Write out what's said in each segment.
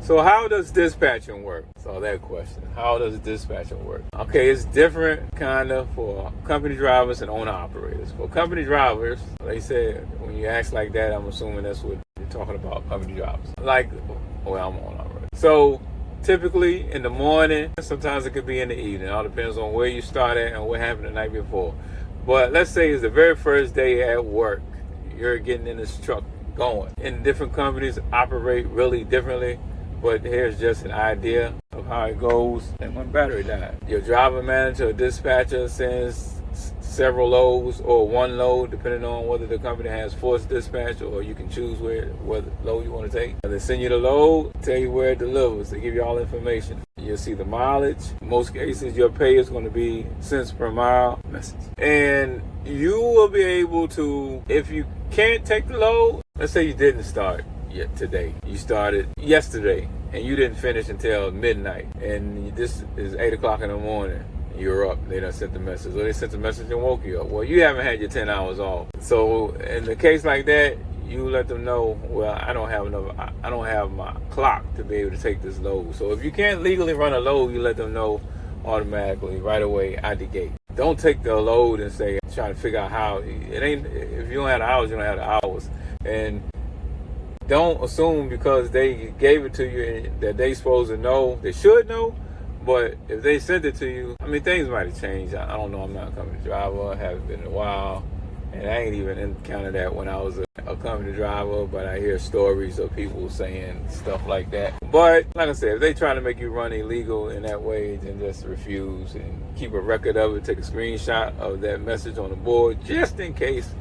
So how does dispatching work? So that question, how does dispatching work? Okay, it's different kind of for company drivers and owner operators. For company drivers, they said, when you ask like that, I'm assuming that's what you're talking about, company drivers. Like, well, I'm owner operator. So typically in the morning, sometimes it could be in the evening. It all depends on where you start at and what happened the night before. But let's say it's the very first day at work. You're getting in this truck going. And different companies operate really differently. But here's just an idea of how it goes. And when battery died, your driver manager or dispatcher sends several loads or one load, depending on whether the company has forced dispatch or you can choose what load you want to take. And they send you the load, tell you where it delivers. They give you all information. You'll see the mileage. In most cases, your pay is going to be cents per mile message. And you will be able to, if you can't take the load, let's say you didn't start yet today. You started yesterday and you didn't finish until midnight. And this is 8 o'clock in the morning. You're up. They done sent the message, or they sent the message and woke you up. Well, you haven't had your 10 hours off. So in the case like that, you let them know, well, I don't have my clock to be able to take this load. So if you can't legally run a load, you let them know automatically right away out the gate. Don't take the load and say, trying to figure out how. It ain't, if you don't have the hours, you don't have the hours. And don't assume because they gave it to you that they supposed to know. They should know. But if they sent it to you, I mean, things might have changed. I don't know. I'm not a company driver. I haven't been in a while. And I ain't even encountered that when I was a company driver. But I hear stories of people saying stuff like that. But like I said, if they try to make you run illegal in that way, then just refuse and keep a record of it. Take a screenshot of that message on the board just in case.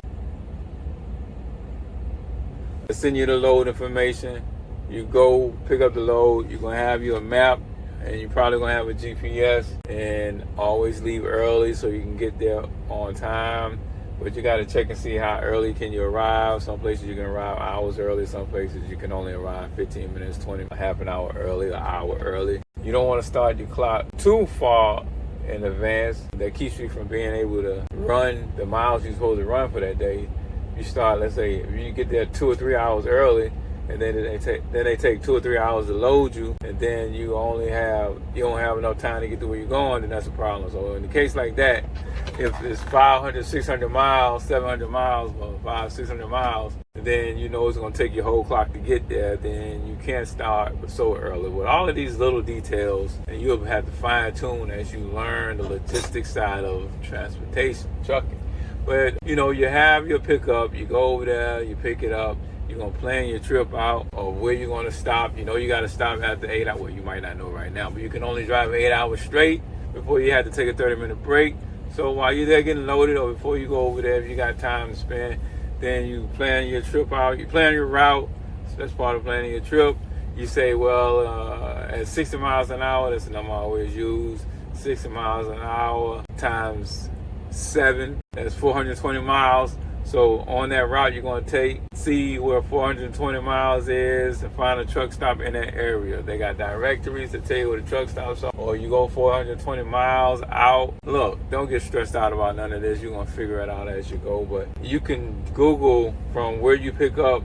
They send you the load information. You go pick up the load. You're going to have your map. And you're probably going to have a GPS, and always leave early so you can get there on time. But you got to check and see how early can you arrive. Some places you can arrive hours early. Some places you can only arrive 15 minutes, 20, half an hour early, an hour early. You don't want to start your clock too far in advance. That keeps you from being able to run the miles you're supposed to run for that day. You start, let's say, if you get there 2 or 3 hours early, and then they take 2 or 3 hours to load you, and then you don't have enough time to get to where you're going, then that's a problem. So in a case like that, if it's 500, 600 miles, 700 miles, or 500, 600 miles, then you know it's going to take your whole clock to get there, then you can't start so early. With all of these little details, and you'll have to fine tune as you learn the logistics side of transportation, trucking. But you know, you have your pickup, you go over there, you pick it up. You're going to plan your trip out of where you're going to stop. You know you got to stop after 8 hours. Well, you might not know right now, but you can only drive 8 hours straight before you have to take a 30-minute break. So while you're there getting loaded, or before you go over there, if you got time to spend, then you plan your trip out. You plan your route. So that's part of planning your trip. You say, well, at 60 miles an hour, that's the number I always use. 60 miles an hour times 7, that's 420 miles. So on that route you're going to see where 420 miles is and find a truck stop in that area. They got directories to tell you where the truck stops are. Or you go 420 miles out. Look, don't get stressed out about none of this. You're going to figure it out as you go. But you can Google from where you pick up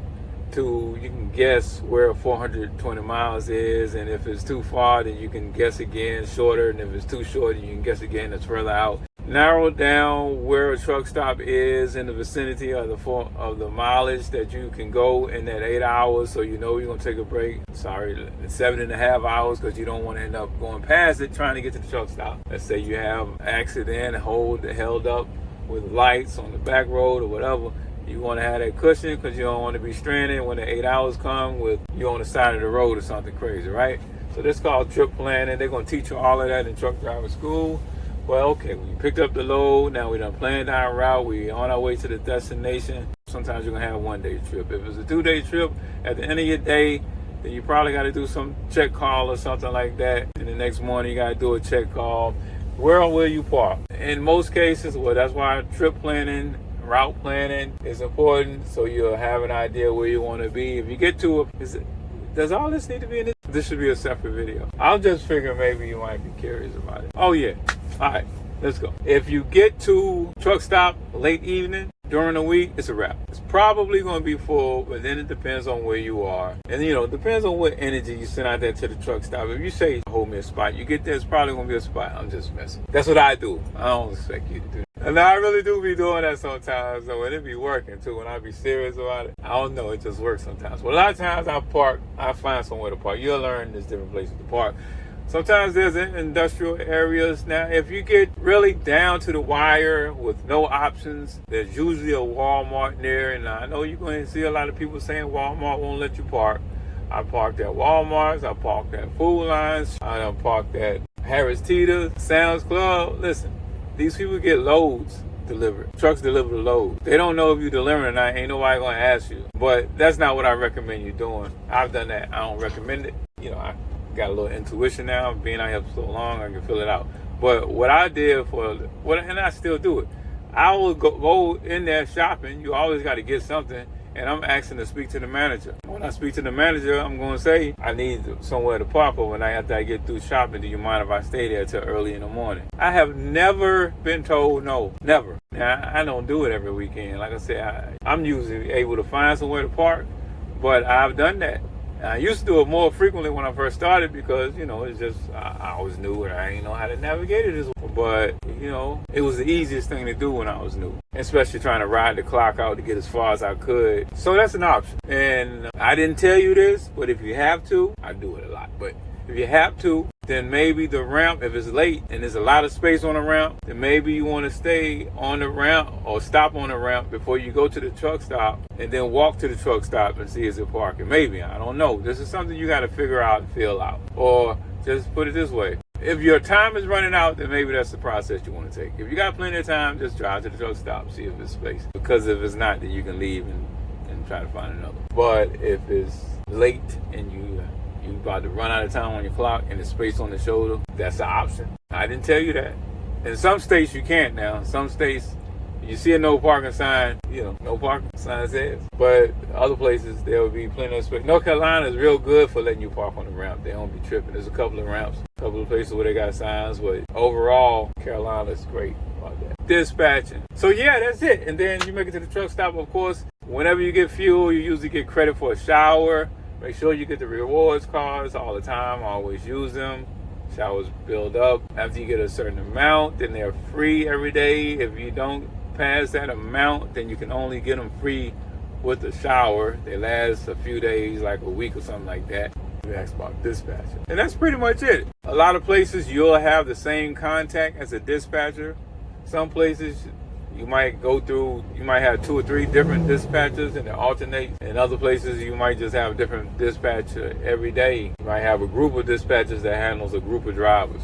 to, you can guess where 420 miles is. And if it's too far, then you can guess again, shorter. And if it's too short, you can guess again, that's further out. Narrow down where a truck stop is in the vicinity of the mileage that you can go in that 8 hours, so you know you're going to take a break. 7.5 hours, because you don't want to end up going past it trying to get to the truck stop. Let's say you have an accident held up with lights on the back road or whatever. You want to have that cushion because you don't want to be stranded when the 8 hours come with you on the side of the road or something crazy, right? So this is called trip planning. They're going to teach you all of that in truck driver school. Well, okay, we picked up the load. Now we done planned our route. We on our way to the destination. Sometimes you're going to have a one-day trip. If it's a 2-day trip, at the end of your day, then you probably got to do some check call or something like that. And the next morning, you got to do a check call. Where will you park? In most cases, well, that's why trip planning, route planning is important, so you'll have an idea where you want to be. If you get to does all this need to be in this? This should be a separate video. I'll just figure maybe you might be curious about it. Oh yeah. All right, let's go. If you get to truck stop late evening, during the week, it's a wrap. It's probably going to be full, but then it depends on where you are. And, it depends on what energy you send out there to the truck stop. If you say, hold me a spot, you get there, it's probably going to be a spot. I'm just messing. That's what I do. I don't expect you to do that. And I really do be doing that sometimes, though, and it be working, too. When I be serious about it, I don't know, it just works sometimes. But a lot of times I find somewhere to park. You'll learn there's different places to park. Sometimes there's industrial areas. Now, if you get really down to the wire with no options, there's usually a Walmart near. And I know you're going to see a lot of people saying Walmart won't let you park. I parked at Walmart's. I parked at Food Lines. I parked at Harris Teeter, Sam's Club. Listen, these people get loads delivered. Trucks deliver the load. They don't know if you're delivering or not. Ain't nobody going to ask you. But that's not what I recommend you doing. I've done that. I don't recommend it. I got a little intuition now. Being out here for so long, I can feel it out. But what I did and I still do it, I will go in there shopping. You always got to get something. And I'm asking to speak to the manager. When I speak to the manager, I'm going to say, I need somewhere to park overnight after I get through shopping. Do you mind if I stay there till early in the morning? I have never been told no. Never. Now, I don't do it every weekend. Like I said, I'm usually able to find somewhere to park, but I've done that. I used to do it more frequently when I first started because, it's just, I always knew it. I didn't know how to navigate it as well. But, it was the easiest thing to do when I was new, especially trying to ride the clock out to get as far as I could. So that's an option. And I didn't tell you this, but if you have to, I do it a lot. But if you have to, then maybe the ramp, if it's late and there's a lot of space on the ramp, then maybe you want to stay on the ramp or stop on the ramp before you go to the truck stop and then walk to the truck stop and see is it parking. Maybe, I don't know. This is something you got to figure out and fill out. Or just put it this way. If your time is running out, then maybe that's the process you want to take. If you got plenty of time, just drive to the truck stop, see if there's space. Because if it's not, then you can leave and try to find another. But if it's late and you about to run out of time on your clock and there's space on the shoulder, that's the option. I didn't tell you that. In some states you can't now. In some states you see a no parking sign, no parking sign says. But other places there will be plenty of space. North Carolina is real good for letting you park on the ramp. They don't be tripping. There's a couple of ramps, a couple of places where they got signs, but overall Carolina is great about that. Dispatching. So yeah, that's it. And then you make it to the truck stop. Of course, whenever you get fuel, you usually get credit for a shower. Make sure you get the rewards cards all the time. Always use them. Showers build up. After you get a certain amount, then they're free every day. If you don't pass that amount, then you can only get them free with the shower. They last a few days, like a week or something like that. You ask about dispatcher. And that's pretty much it. A lot of places you'll have the same contact as a dispatcher. Some places you might have 2 or 3 different dispatchers and they alternate. In other places, you might just have a different dispatcher every day. You might have a group of dispatchers that handles a group of drivers,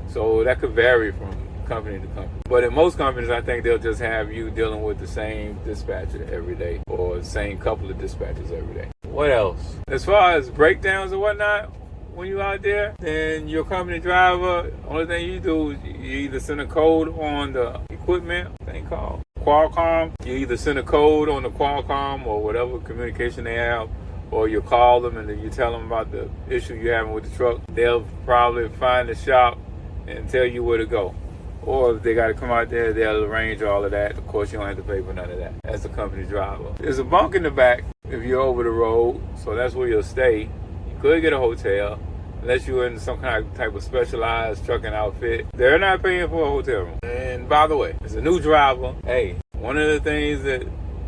So that could vary from company to company. But in most companies, I think they'll just have you dealing with the same dispatcher every day or the same couple of dispatchers every day. What else? As far as breakdowns and whatnot, when you're out there, then your company driver, only thing you do is you either send a code on the equipment, thing called Qualcomm. You either send a code on the Qualcomm or whatever communication they have, or you call them and then you tell them about the issue you're having with the truck. They'll probably find the shop and tell you where to go. Or if they got to come out there, they'll arrange all of that. Of course, you don't have to pay for none of that as a company driver. There's a bunk in the back if you're over the road, so that's where you'll stay. You could get a hotel, unless you're in some kind of type of specialized trucking outfit. They're not paying for a hotel room. And by the way, as a new driver, hey, one of the things that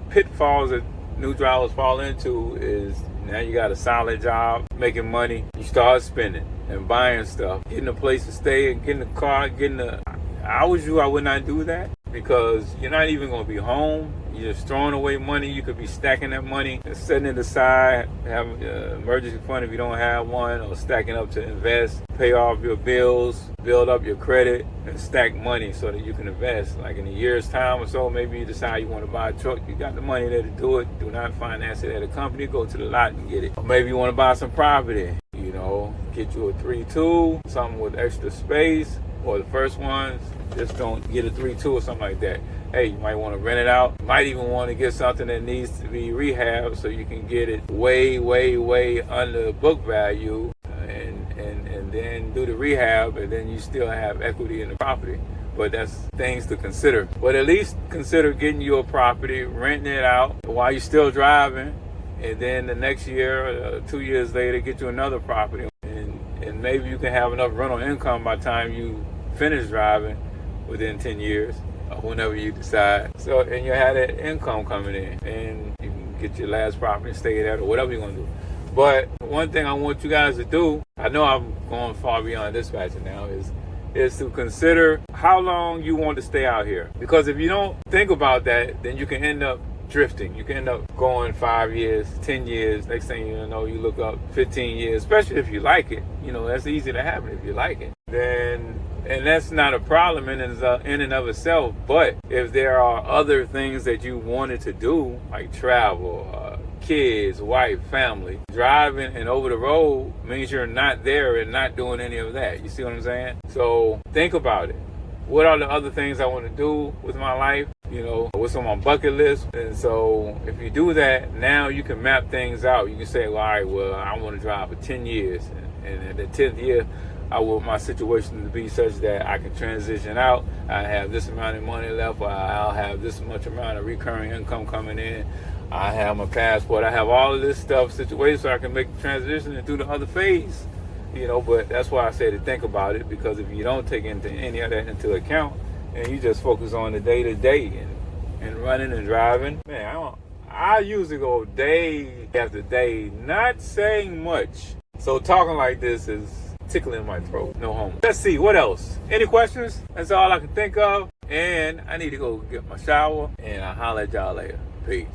pitfalls that new drivers fall into is now you got a solid job, making money. You start spending and buying stuff, getting a place to stay and getting a car, I was you, I would not do that because you're not even going to be home. You're just throwing away money. You could be stacking that money and setting it aside, have an emergency fund if you don't have one, or stacking up to invest, pay off your bills, build up your credit, and stack money so that you can invest. Like in a year's time or so, maybe you decide you want to buy a truck. You got the money there to do it. Do not finance it at a company. Go to the lot and get it. Or maybe you want to buy some property. Get you a 3.2, something with extra space, or the first ones, just don't get a 3.2 or something like that. Hey, you might want to rent it out. You might even want to get something that needs to be rehabbed so you can get it way, way, way under book value and then do the rehab, and then you still have equity in the property. but that's things to consider. But at least consider getting you a property, renting it out while you're still driving, and then the next year, 2 years later, get you another property, and maybe you can have enough rental income by the time you finish driving within 10 years, or whenever you decide. So, and you have that income coming in, and you can get your last property and stay there, or whatever you're gonna do. But one thing I want you guys to do, I know I'm going far beyond dispatching now, is to consider how long you want to stay out here. Because if you don't think about that, then you can end up drifting. You can end up going 5 years, 10 years. Next thing you know, you look up 15 years, especially if you like it. You know, that's easy to happen if you like it. Then, and that's not a problem in and of itself. But if there are other things that you wanted to do, like travel, kids, wife, family, driving and over the road means you're not there and not doing any of that. You see what I'm saying? So think about it. What are the other things I want to do with my life? You know, what's on my bucket list? And so if you do that, now you can map things out. You can say, well, all right, well, I want to drive for 10 years. And in the 10th year, I want my situation to be such that I can transition out. I have this amount of money left, or I'll have this much amount of recurring income coming in. I have my passport. I have all of this stuff situated so I can make the transition and do the other phase. You know, but that's why I say to think about it, because if you don't take any of that into account and you just focus on the day-to-day and running and driving, man, I usually go day after day not saying much. So talking like this is tickling my throat. No homo. Let's see, what else? Any questions? That's all I can think of. And I need to go get my shower, and I'll holler at y'all later. Peace.